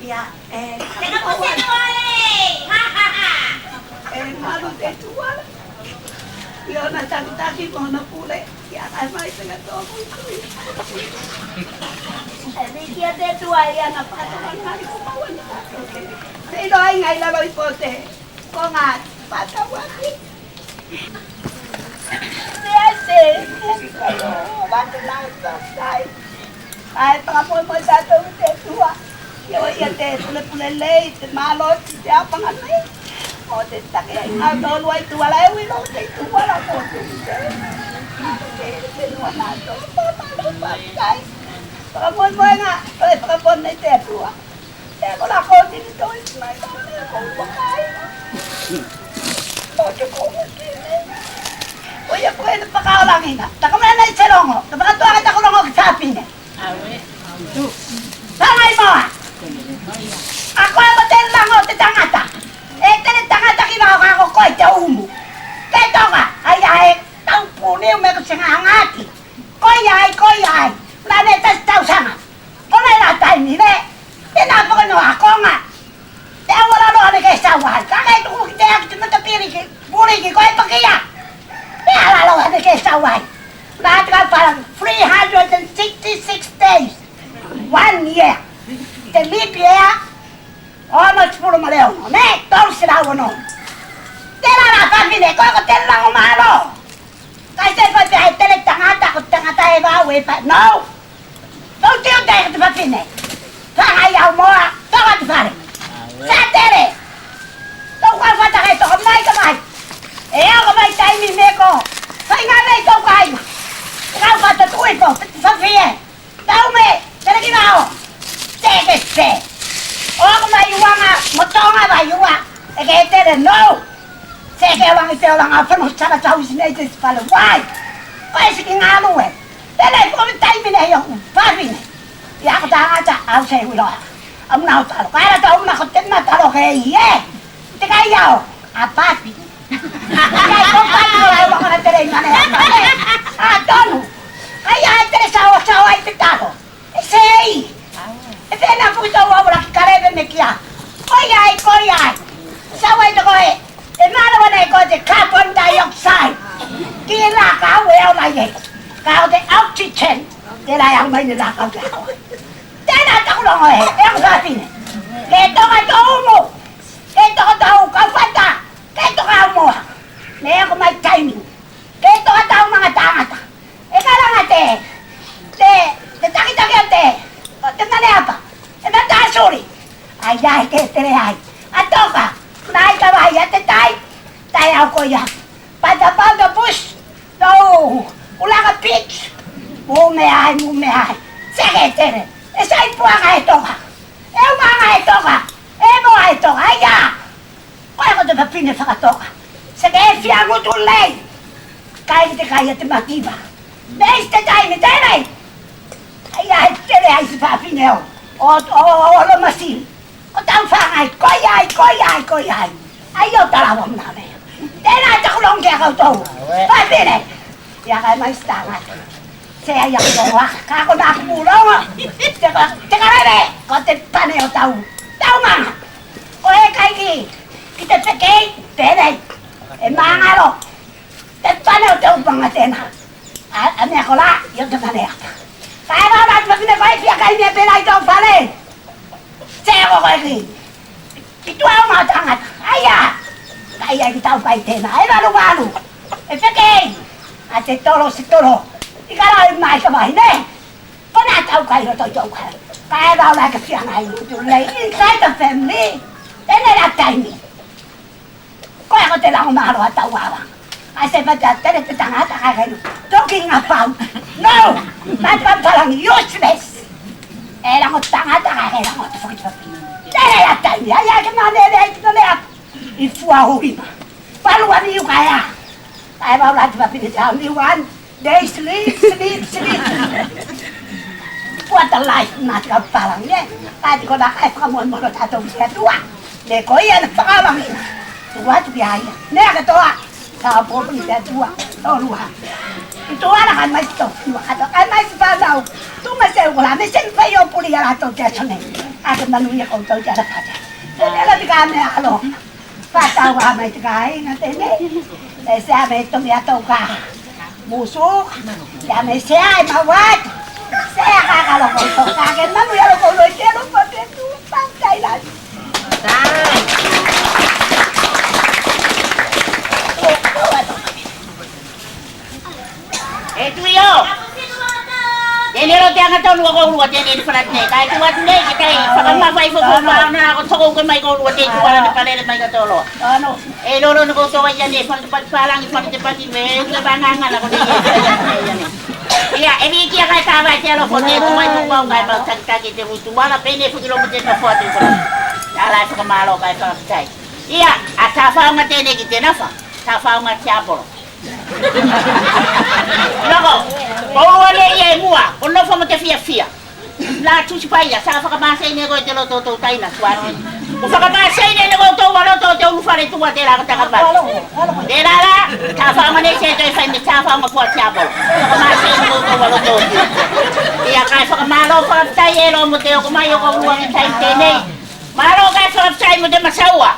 Ya, Teka po sinungaling! Ha ha ha! malu tetua. Yo na tagi mo na pule. Ya ay may tagato ko. Dia tetua ya na patakan kali ko pawan. Sino ay ngay laloy pote. Ko nga patawaki. Sese. Bakit lang sa side? Ay pangapon mo sa tetua. Yo ya pule late malot siya panganay. O te take a dolo ai tu ala e lo te tu ala ko tu te no na to pa kai para mo nga para pon nei te tu te ko la ko ti to mai ta ko kai o te ko ti o ya ko e pa ka lang ina ta ka na i chelongo ta pa to ka ko longo sa pine Awe, tu. Tangai mo ako mo te lango te tangata tene tangata ki ba ka ko te umu te toka ai ai tau pune me ko senga ngati ko ai na ne ta tau sama ko na la tai ni le te na ko no akonga te wala no ne ke sa wa ka ke tu te ak te mata piri ki buri ki ko pa ki ya te ala lo ne ke sa wa na ta pa 366 days 1 year te leap year almost puro maleo ne torsi la uno te la famiglia ko te la o malo kai te fa te le tangata e va we pa no don't you dare to fine fa ai au mo to va fare sa tere to qua fa ta to mai ka mai e o mai tai mi me ko sai nga nei to kai ka fa ta tu e po fa fie tau me te le ki va te ke se oh ma yuanga motonga ba yuwa e ke tere no se ke wang te wang apa no cara tahu sini te spalo wai wai se kinga lu e tele ko mi tai mi ne yo fa mi ne ya ka ta aja au se wi lo am na ta lo ka ta na ko te na ta lo ke ye te ka yo apa pi ya ko pa ni lo ko na tere na ne a tonu ai ai tere sa ai te ta lo sei e na puto wa bra karebe me kia koyai sawai to koe e mana wana ko de carbon dioxide kila ka we au mai ye ka de oxygen de la yang mai la ka ka te na ta ko lo e e ko sa fine ke to ka to mo ke to ka to ka fata ke to ka mo me ko mai timing ke to ka ta mga tangata e ka lang ate te taki ate te nane apa e na ta sorry ai ai ke tere ai atoka nai ka ba ya te tai au ko ya pada push no ula ka pitch mu me ai se ke tere e sai pu aga toka e ma aga toka e mo ai toka ai ya ko te papine fa toka se ke fia go tu lei kai te mativa neste tai me tere ai ai tere ai se papine o lo masin o tau whangai, koi ai. Ai o talawa mna me. Tēnā taku long kia koutou. Pai pere. Ia kai mai stanga. Se ai a koutoa. Ka ko nā kumulonga. Te karere. Ko te pane o tau. Tau manga. O e kai ki te pekei. Tēnei. E mangaro. Te pane o tau panga tēnā. A mea ko la. Io te pane ata. Kai rā nā tupine kai pia kai mea pēnā i tau pane. Seko koe ki. Ki tua o mā tangata. Aia. Kai ai ki tau pai tēnā. E walu. E whekei. A te toro si toro. I kara i mai ka mai ne. Kona tau kai roto i tau kai. Kai rau lai ka whianga i utu lei. Inside the family. Tēne rā taimi. Koe ko te lango mahalo a tau awa. A se pata tere te tangata kai kai nu. Talking about. No. Mata palang useless. E lango tangata kai lango te whakitwaki. Tere rā taimi. Ai ai ke mane rei tino lea. I fua hurima. Palua ni ukaya. Ai mau la te papine te hau one day sleep. What a life na te palang ye. Ai te kona kai whakamoan mono tatou kia tua. Ne ko ia na whakawang ina. Tua tu kia ia. Nea ka toa. Ka popo ni te tua. O luha. I toa na kan mai to. Kai mai si whanau. Tu ma se ukola. Me sen whai o puri ala tau te atone. Ada manusia kau tahu cara kata. Jadi lah dikane alo. Kata wa mai tikai ngatene. Saya mai tu ya tahu ka. Musuh. Ya mai saya mawat. Saya kalau kau tahu kagen manusia kau lo kelo pakai tu santai lah. Itu yo. Jadi lo tiang atau lu kau luat jadi di pelatnya. Kaya kuat ni kita. Pakai apa ibu kau na aku sokong kau mai kau luat jadi kuala di paling mai kau lo. Ano? Lo nak kau tahu jadi tempat palang tempat ini kebangangan aku ni. Iya, ini kia kaya tahu aja lo pun dia cuma cuma kaya bangsa kita itu mana pene kilometer na foto itu. Jalan sekemalo kaya selesai. Iya, asal faham macam ni kita nafas. Asal faham siapa lo. Loko, kau wale ye mua, kau no faham macam fia. La tu supaya, saya fakar bahasa ini kau jelo tu tahu nak suatu. Kau fakar bahasa ini kau tahu walau tahu lu faham itu wadah lah kata kata. Dela lah, saya faham mana saya tu saya faham apa siapa. Fakar bahasa ini kau tahu walau tahu. Iya kaya fakar malu faham saya lo muteo kau mayu kau luang saya ini. Malu kaya faham saya muteo masawa.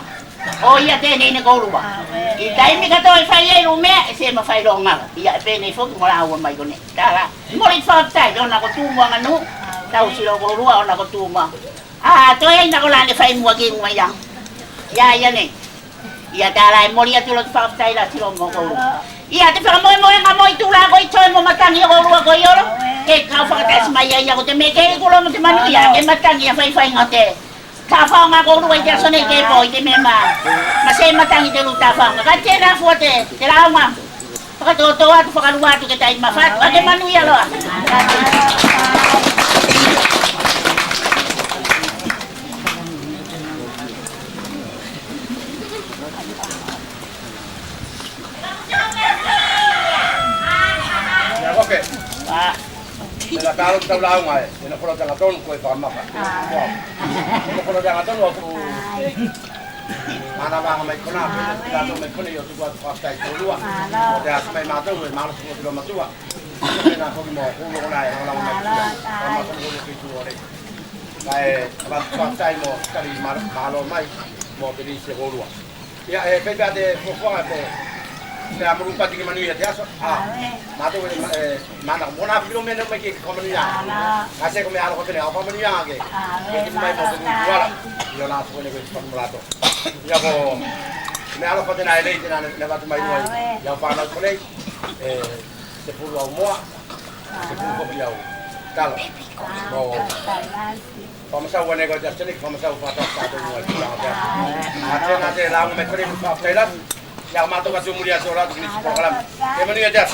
Oh iya tene ni kau luang. Dai mi kato fai lu me se ma fai lo ngal. Iya bene fo ko la wa mai gone. Dala. Mo li fa tai do na ko tu mo nganu. Tau si lo ko luang na ko tu mo. Ah to ai na ko la ni fai mo gi mo yang. Ya ya ni. Iya dala mo li atu lo fa tai la si lo mo ko. Iya te fa mo nga mo itu la ko i mo matang yo ko luang ko yo. Ke ka fa ta si mai ya ko te me ke ko lo mo te manu ya ke matang ya fai ngate. Tafao nga ko ruway dyan sa nikepo, iti mema. Masay matang iti lu tafao nga. Kaya na fote, tila nga. Pakatutuwa, pakaluwa, ito kita mafat. Ate manuya lo. Ya, oke. Nella calo di taulao mai, nella quello della ton coi fa mapa. Nella quello della ton aku. Mana bang mai kona, bila tu mai kona yo tu buat pastai tu luar. Dia sampai mata we malu semua tu matua. Nella kau mau kau lai, orang mai tu. Orang kau mau tu ore. Kai abang pastai mau sekali malu mai mau beli seluar. Ya, pepe ada fofong ada. Saya merupa di mana ya dia matu mana mana film mana mereka komedi ya kasih kami anak komedi apa komedi yang age jadi main mau beli jual ya langsung ini kita melato ya ko me anak komedi naik lagi jangan lewat main jual yang final komedi 10 semua 10 kopi jauh kalau Pemasa wane ko just ni pemasa upata satu jual nanti lang me komedi Thailand yang matu kasih mulia seorang begini program. Yang mana ya jas?